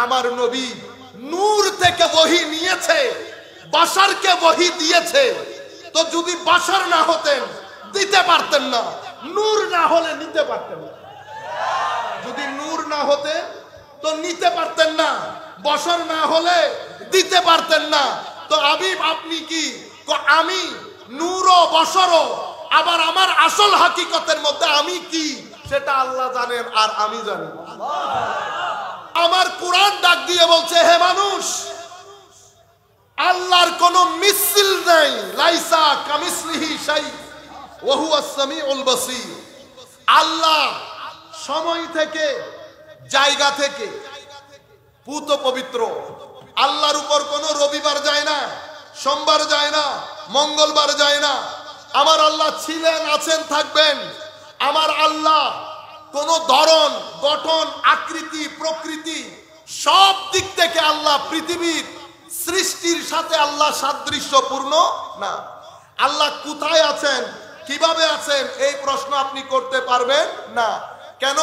আমার নবী নূর থেকে ওহী নিয়েছে, বাশারকে ওহী দিয়েছে। তো যদি বাশার না হতেন দিতে পারতেন না, নূর না হলে নিতে পারতেন না। যদি নূর না হতে তো নিতে পারতেন না, বশর না হলে দিতে পারতেন না। তো হাবিব আপনি কি? আমি নূরও বশরও, আবার আমার আসল হাকিকতের মধ্যে আমি কি সেটা আল্লাহ জানেন আর আমি জানি। আমার কোরআন ডাক দিয়ে বলছে, হে মানুষ, আল্লাহর কোন মিসল নাই, লাইসা কামিসলিহি শাই ওয়া হুয়াস সামিউল বাসীর। আল্লাহ সময় থেকে, জায়গা থেকে পুত পবিত্র। আল্লাহর উপর কোন রবিবার যায় না, সোমবার যায় না, মঙ্গলবার যায় না। আমার আল্লাহ ছিলেন, আছেন, থাকবেন। আমার আল্লাহ কোন ধরন, গঠন, আকৃতি, প্রকৃতি সব দিক থেকে আল্লাহ পৃথিবীর সৃষ্টির সাথে আল্লাহ সাদৃশ্যপূর্ণ না। আল্লাহ কোথায় আছেন, কিভাবে আছেন, এই প্রশ্ন আপনি করতে পারবেন না। কেন?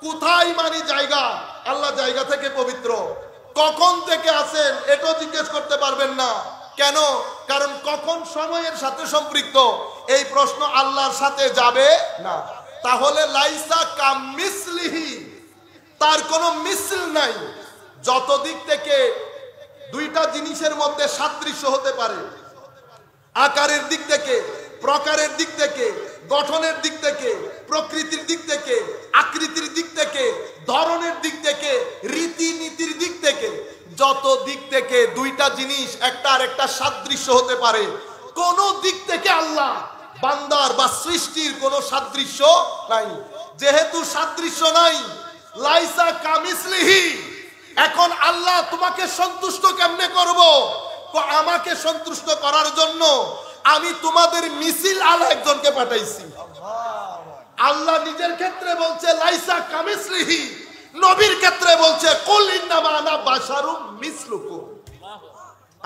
কোথায় মানে জায়গা, আল্লাহ জায়গা থেকে পবিত্র। কখন থেকে আছেন এটাও জিজ্ঞেস করতে পারবেন না। কেন? কারণ কখন সময়ের সাথে সম্পৃক্ত, এই প্রশ্ন আল্লাহর সাথে যাবে না। তাহলে লাইসা কামিসলিহি, তার কোনো মিসল নাই। যত দিক থেকে দুইটা জিনিসের মধ্যে সাদৃশ্য হতে পারে, আকারের দিক থেকে, প্রকারের দিক থেকে, গঠনের দিক থেকে, প্রকৃতির দিক থেকে, আকৃতির দিক থেকে, ধরনের দিক থেকে, রীতিনীতির দিক থেকে, যত দিক থেকে দুইটা জিনিস একটা আর একটা সাদৃশ্য হতে পারে, কোন দিক থেকে আল্লাহ বান্দার বা সৃষ্টির কোন সাদৃশ্য নাই। যেহেতু সাদৃশ্য নাই, লাইসা কামিসলিহি, এখন আল্লাহ তোমাকে সন্তুষ্ট কেমনে করব? তো আমাকে সন্তুষ্ট করার জন্য আমি তোমাদের মিছিল আলা একজনকে পাঠাইছি। আল্লাহ নিজের ক্ষেত্রে বলছে লাইসা কামিসলিহি, নবীর ক্ষেত্রে বলছে কুল ইন্নামা আনা বাশারুম মিসলুকুম,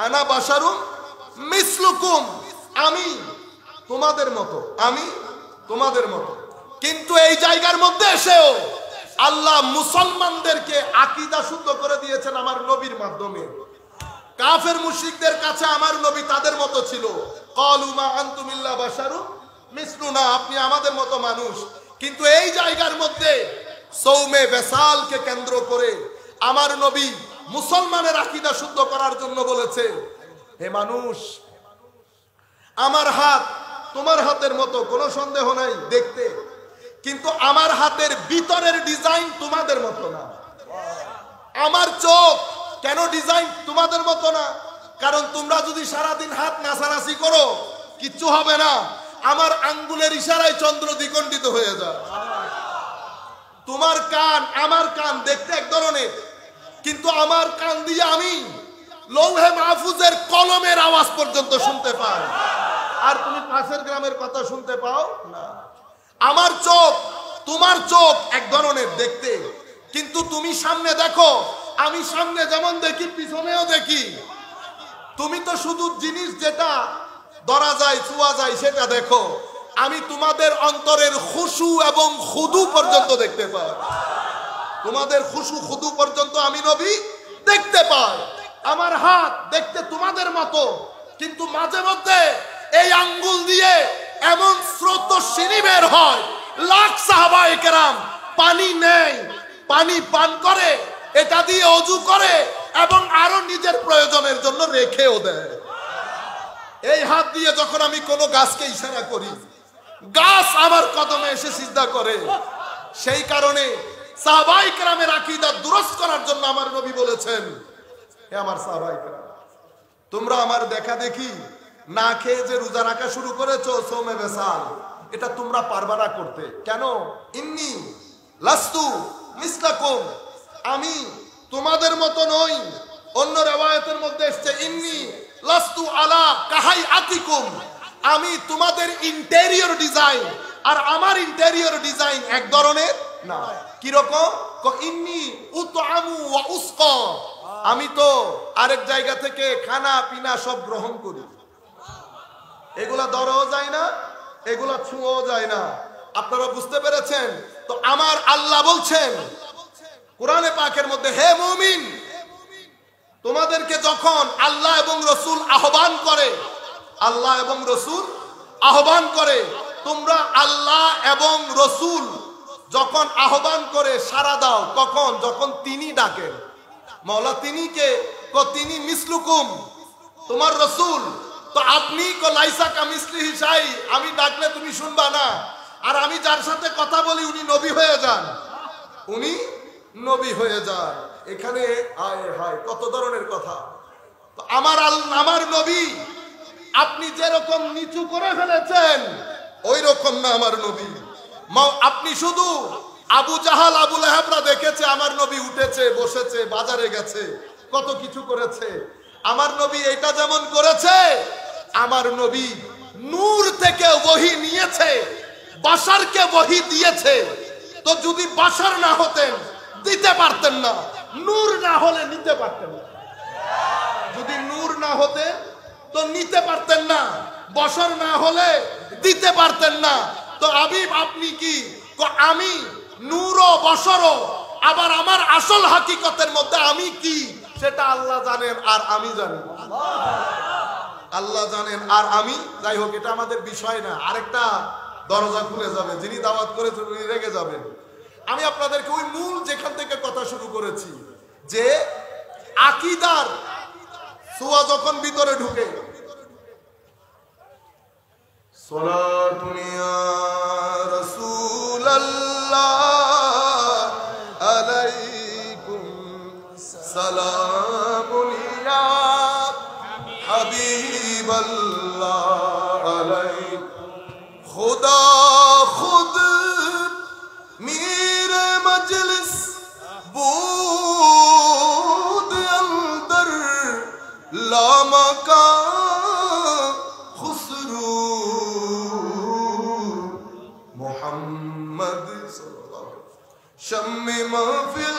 আনা বাশারুম মিসলুকুম, আমি তোমাদের মতো, আমি তোমাদের মতো। কিন্তু এই জায়গার মধ্যে এসেও আল্লাহ মুসলমানদেরকে আকীদা শুদ্ধ করে দিয়েছেন আমার নবীর মাধ্যমে। কাফের মুশরিকদের কাছে আমার নবী তাদের মতো ছিল, ক্বালু মা আনতুম ইল্লা বাশারুম মিসলুনা, আপনি আমাদের মতো মানুষ। কিন্তু এই জায়গার মধ্যে সৌমে বেসালকে কেন্দ্র করে আমার নবী মুসলমানের আকীদা শুদ্ধ করার জন্য বলেছে, হে মানুষ, আমার হাত তোমার হাতের মতো, কোনো সন্দেহ নাই দেখতে, কিন্তু আমার হাতের ভিতরের ডিজাইন তোমাদের মতো না। আমার চোখ কেন ডিজাইন তোমাদের মতো না? কারণ তোমরা যদি সারাদিন হাত নাচানাচি করো কিচ্ছু হবে না, আমার আঙ্গুলের ইশারায় চন্দ্র দ্বিখণ্ডিত হয়ে যায়। তোমার কান, আমার কান দেখতে এক ধরনের, কিন্তু আমার কান দিয়ে আমি লৌহে মাহফুজের কলমের আওয়াজ পর্যন্ত শুনতে পাই, আর তুমি পাশের গ্রামের কথা শুনতে পাও না। আমার চোখ, তোমার চোখ এক ধরনের দেখতে, কিন্তু তুমি সামনে দেখো, আমি সামনে যেমন দেখি পিছনেও দেখি। তুমি তো শুধু জিনিস যেটা ধরা যায়, ছোঁয়া যায় সেটা দেখো, আমি তোমাদের অন্তরের খুশু এবং খুদু পর্যন্ত দেখতে পাই। তোমাদের খুশু খুদু পর্যন্ত আমি নবী দেখতে পাই। আমার হাত দেখতে তোমাদের মতো, কিন্তু মাঝে মধ্যে এই আঙ্গুল দিয়ে এমন স্রোতস্বিনী বের হয়, লাখ সাহাবায়ে কেরাম পানি নেয়, পানি পান করে, এটা দিয়ে ওযু করে এবং আরো নিজের প্রয়োজনের জন্য রেখেও দেয়। এই হাত দিয়ে যখন আমি কোনো গাছকে ইশারা করি, গাছ আমার কদমে এসে সিজদা করে। সেই কারণে সাহাবায়ে কেরামের আকীদা দুরুস্ত করার জন্য আমার নবী বলেছেন, হে আমার সাহাবায়ে কেরাম, তোমরা আমার দেখা দেখি না খেয়ে যে রোজা রাখা শুরু করেছো সৌমে বেসাল, এটা তোমরা পারবা না করতে। কেন? ইন্নী লাস্তু মিসলাকুম, আমি তোমাদের মতো নই। অন্য রিওয়ায়াতের মধ্যে এসেছে ইন্নী লাস্তু আলা কাহাইআতিকুম, আমি তোমাদের ইন্টেরিয়র ডিজাইন আর আমার ইন্টেরিয়র ডিজাইন এক ধরনের না। কি রকম? ইন্নী উতআমু ওয়া উসকা, আমি তো আরেক জায়গা থেকে খানা পিনা সব গ্রহণ করি, এগুলা ধরাও যায় না, এগুলা ছুঁয়াও যায় না। আপনারা বুঝতে পেরেছেন? তো আমার আল্লাহ বলছেন কোরআনে পাকের মধ্যে, হে মুমিন, যখন আল্লাহ এবং রসুল আহ্বান করে, আল্লাহ এবং রসুল আহ্বান করে, তোমরা আল্লাহ এবং রসুল যখন আহ্বান করে সাড়া দাও, কখন? যখন তিনি ডাকেন। মাওলা তিনি কে? তিনি মিসলুকুম, তোমার রসুল। তো আপনি লাইসা কামিসলিহি শাই, আমি ডাকলে তুমি শুনবা না, আর আমি যার সাথে কথা বলি উনি নবী হয়ে যান, উনি নবী হয়ে যান। এখানে হায় হায় কত ধরনের কথা। তো আমার নবী আপনি যেরকম নিচু করে ফেলেছেন ওই রকম না আমার নবী। আপনি শুধু আবু জাহাল আবু লাহাবরা দেখেছে আমার নবী উঠেছে, বসেছে, বাজারে গেছে, কত কিছু করেছে। আমার নবী এটা যেমন করেছে, আমার নবী নূর থেকে ওহী নিয়েছে, বাশারকে ওহী দিয়েছে। তো যদি বাশার না হতেন দিতে পারতেন না, নূর না হলে নিতে পারতেন না। যদি নূর না হতে তো নিতে পারতেন না, বশর না হলে দিতে পারতেন না। তো হাবিব আপনি কি? আমি নূরও বশরও, আবার আমার আসল হাকিকতের মধ্যে আমি কি সেটা আল্লাহ জানেন আর আমি জানি। আল্লাহ জানেন আর আমি। যাই হোক, এটা আমাদের বিষয় না। আরেকটা দরজা খুলে যাবে, যিনি দাওয়াত করেছেন উনি রেগে যাবেন। আমি আপনাদেরকে ওই মূল যেখান থেকে কথা শুরু করেছি, যে আকীদার ছোঁয়া যখন ভিতরে ঢুকে, সালাতুন ইয়া রাসূলুল্লাহ আলাইকুম সালামুন ইয়া হাবিবাল্লাহ আলাইকুম খুদা খুদ मेरे मजलिस बूद अंदर लामा का खुसरू मोहम्मद शम्मे महफिल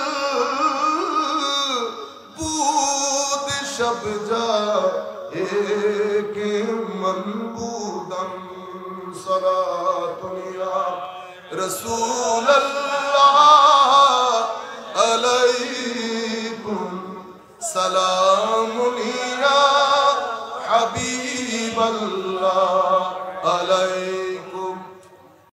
बूद शब जा एक मनबूदम सलातुन या रसूल अल्लाह अलैकुम सलामुन या हबीब अल्लाह